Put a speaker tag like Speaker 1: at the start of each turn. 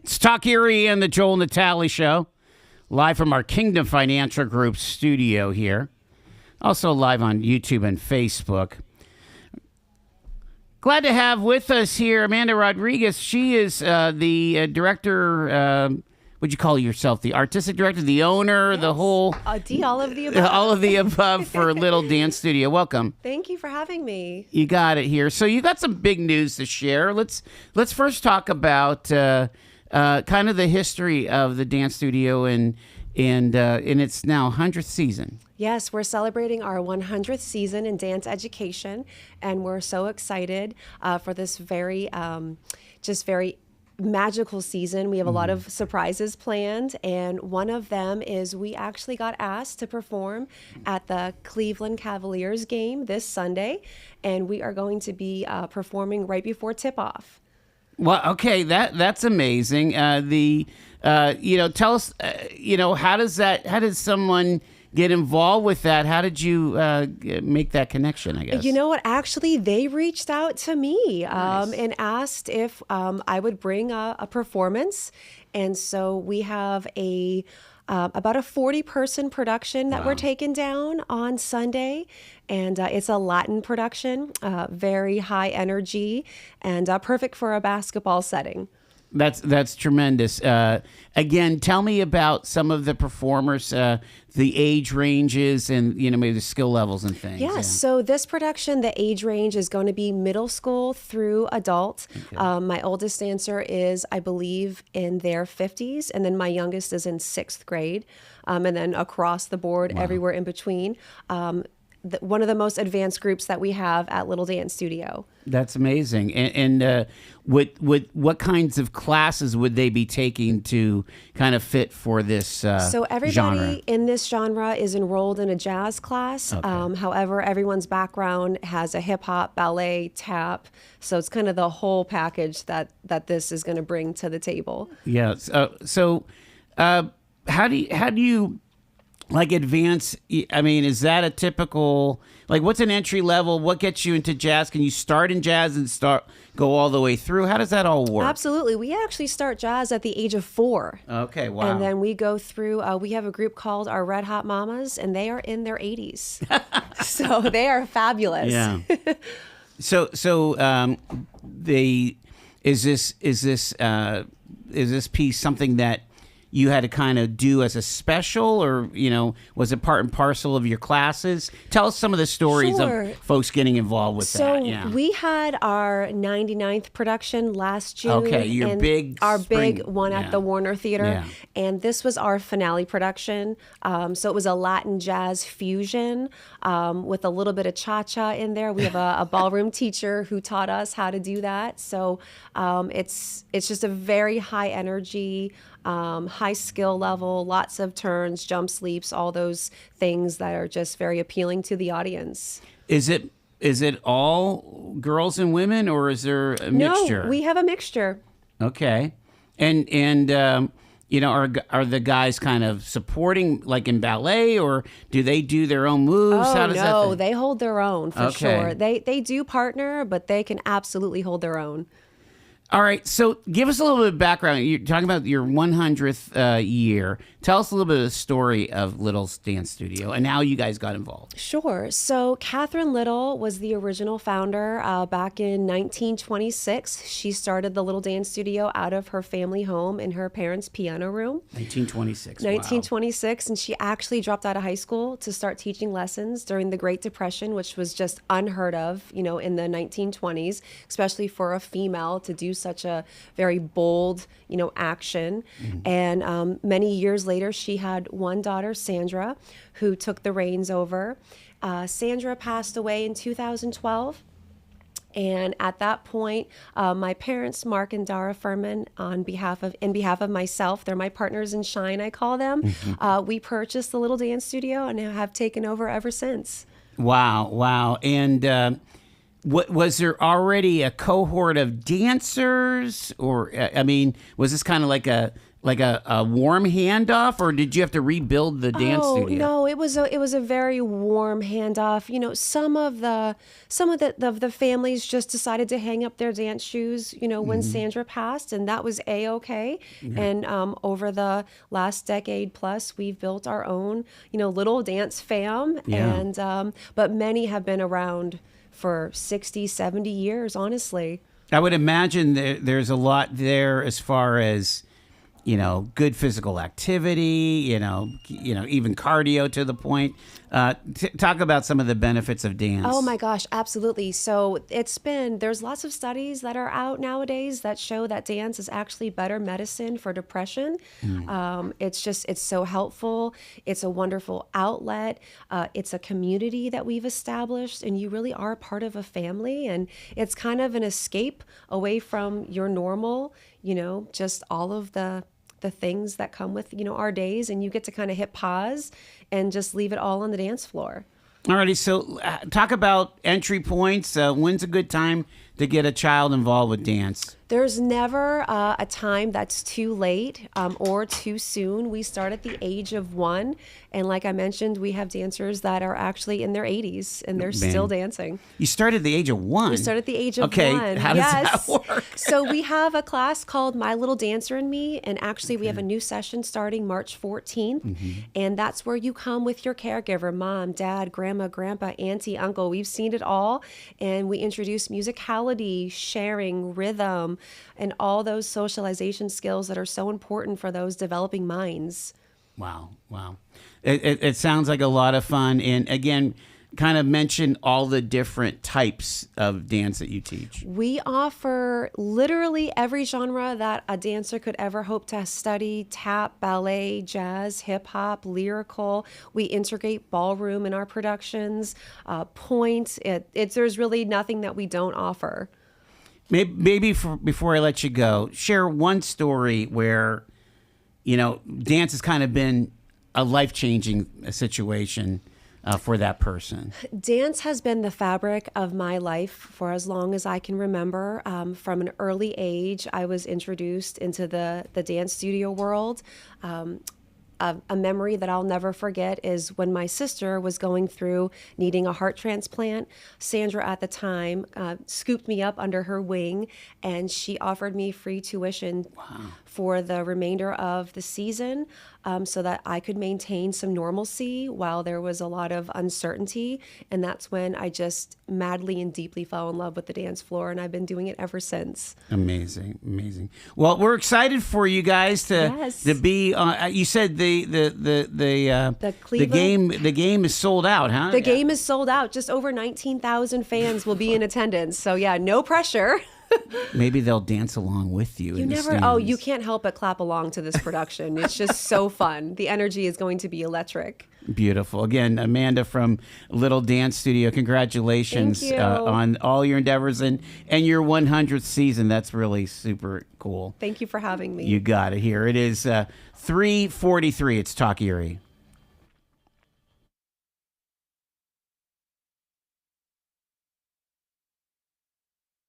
Speaker 1: It's Talk Erie and the Joel Natale Show, live from our Kingdom Financial Group studio here. Also live on YouTube and Facebook. Glad to have with us here Amanda Rodriguez. She is the director, what'd you call yourself? The artistic director, the owner,
Speaker 2: Yes.
Speaker 1: the whole...
Speaker 2: all of the above.
Speaker 1: all of the above for Little Dance Studio. Welcome.
Speaker 2: Thank you for having me.
Speaker 1: You got it here. So you got some big news to share. Let's first talk about kind of the history of the dance studio and its now 100th season.
Speaker 2: Yes, we're celebrating our 100th season in dance education, and we're so excited for this very magical season. We have a lot of surprises planned, and one of them is we actually got asked to perform at the Cleveland Cavaliers game this Sunday, and we are going to be performing right before tip-off.
Speaker 1: Well, okay, that's amazing. Tell us, how does someone get involved with that? How did you make that connection, I guess?
Speaker 2: You know what? Actually, they reached out to me
Speaker 1: Nice.
Speaker 2: and asked if I would bring a performance. And so we have about a 40-person production that we're taking down on Sunday. And it's a Latin production, very high energy, and perfect for a basketball setting.
Speaker 1: That's tremendous. Again, tell me about some of the performers, the age ranges, and maybe the skill levels and things.
Speaker 2: Yes.
Speaker 1: Yeah.
Speaker 2: So this production, the age range is going to be middle school through adult.
Speaker 1: Okay.
Speaker 2: My oldest dancer is, I believe, in their 50s, and then my youngest is in 6th grade, and then across the board, everywhere in between. One of the most advanced groups that we have at Little Dance Studio.
Speaker 1: That's amazing. And what kinds of classes would they be taking to kind of fit for this
Speaker 2: So everybody
Speaker 1: genre?
Speaker 2: in this genre is enrolled in a jazz class.
Speaker 1: Okay.
Speaker 2: However, everyone's background has a hip hop, ballet, tap. So it's kind of the whole package that this is going to bring to the table.
Speaker 1: Yeah. How do you like advance? I mean, is that a typical, like, what's an entry level? What gets you into jazz? Can you start in jazz and go all the way through? How does that all work?
Speaker 2: Absolutely. We actually start jazz at the age of 4.
Speaker 1: Okay, wow.
Speaker 2: And then we go through, we have a group called our Red Hot Mamas, and they are in their 80s. So they are fabulous.
Speaker 1: Yeah. Is this piece something that you had to kind of do as a special, or was it part and parcel of your classes? Tell us some of the stories
Speaker 2: Sure.
Speaker 1: of folks getting involved with
Speaker 2: So
Speaker 1: that. Yeah.
Speaker 2: we had our 99th production last June.
Speaker 1: Okay, your
Speaker 2: and
Speaker 1: big
Speaker 2: our
Speaker 1: spring-
Speaker 2: big one
Speaker 1: yeah.
Speaker 2: at the Warner Theater,
Speaker 1: Yeah.
Speaker 2: and this was our finale production. So it was a Latin jazz fusion with a little bit of cha-cha in there. We have a ballroom teacher who taught us how to do that. So it's just a very high energy, high skill level, lots of turns, jump sleeps, all those things that are just very appealing to the audience.
Speaker 1: Is it all girls and women, or is there a mixture?
Speaker 2: No, we have a mixture.
Speaker 1: Okay, and are the guys kind of supporting, like in ballet, or do they do their own moves?
Speaker 2: Oh,
Speaker 1: How does
Speaker 2: no,
Speaker 1: that?
Speaker 2: they hold their own for
Speaker 1: Okay.
Speaker 2: sure. They do partner, but they can absolutely hold their own.
Speaker 1: All right, so give us a little bit of background. You're talking about your 100th year. Tell us a little bit of the story of Little's Dance Studio and how you guys got involved.
Speaker 2: Sure. So Catherine Little was the original founder back in 1926. She started the Little Dance Studio out of her family home in her parents' piano room.
Speaker 1: 1926.
Speaker 2: 1926, and she actually dropped out of high school to start teaching lessons during the Great Depression, which was just unheard of, in the 1920s, especially for a female to do such a very bold, action. And many years later, she had one daughter, Sandra, who took the reins over. Sandra passed away in 2012. And at that point, my parents, Mark and Dara Furman, in behalf of myself, they're my partners in shine, I call them. We purchased the Little Dance Studio and have taken over ever since.
Speaker 1: Wow. And what was there already a cohort of dancers, or was this kind of like like a warm handoff, or did you have to rebuild the dance studio?
Speaker 2: No, it was a very warm handoff. Some of the families just decided to hang up their dance shoes, when Sandra passed, and that was a-okay. And over the last decade plus, we've built our own, little dance fam.
Speaker 1: Yeah.
Speaker 2: And but many have been around for 60, 70 years, honestly.
Speaker 1: I would imagine there's a lot there as far as, good physical activity, even cardio to the point. Talk about some of the benefits of dance.
Speaker 2: Oh my gosh, absolutely. So there's lots of studies that are out nowadays that show that dance is actually better medicine for depression. It's so helpful. It's a wonderful outlet. It's a community that we've established, and you really are part of a family. And it's kind of an escape away from your normal, just all of the things that come with, our days, and you get to kind of hit pause and just leave it all on the dance floor.
Speaker 1: Alrighty, so talk about entry points. When's a good time to get a child involved with dance?
Speaker 2: There's never a time that's too late or too soon. We start at the age of 1. And like I mentioned, we have dancers that are actually in their 80s and they're still dancing.
Speaker 1: You started at the age of 1?
Speaker 2: We started at the age of 1.
Speaker 1: Okay, how does that work?
Speaker 2: So we have a class called My Little Dancer and Me. And actually, we have a new session starting March 14th. And that's where you come with your caregiver, mom, dad, grandma, grandpa, auntie, uncle. We've seen it all. And we introduce musicality, sharing, rhythm, and all those socialization skills that are so important for those developing minds.
Speaker 1: Wow. It sounds like a lot of fun. And again, kind of mention all the different types of dance that you teach.
Speaker 2: We offer literally every genre that a dancer could ever hope to study: tap, ballet, jazz, hip hop, lyrical. We integrate ballroom in our productions, pointe. There's really nothing that we don't offer.
Speaker 1: Maybe before I let you go, share one story where, dance has kind of been a life-changing situation for that person.
Speaker 2: Dance has been the fabric of my life for as long as I can remember. From an early age, I was introduced into the dance studio world. A memory that I'll never forget is when my sister was going through needing a heart transplant. Sandra at the time scooped me up under her wing, and she offered me free tuition for the remainder of the season, so that I could maintain some normalcy while there was a lot of uncertainty. And that's when I just madly and deeply fell in love with the dance floor, and I've been doing it ever since.
Speaker 1: Amazing. Well, we're excited for you guys to be. You said the game is sold out, huh?
Speaker 2: The game is sold out. Just over 19,000 fans will be in attendance. So yeah, no pressure.
Speaker 1: Maybe they'll dance along with you.
Speaker 2: You can't help but clap along to this production. It's just so fun. The energy is going to be electric.
Speaker 1: Beautiful. Again, Amanda from Little Dance Studio, congratulations on all your endeavors and your 100th season. That's really super cool.
Speaker 2: Thank you for having me.
Speaker 1: You got it. Here it is, 3:43. It's Talk Erie.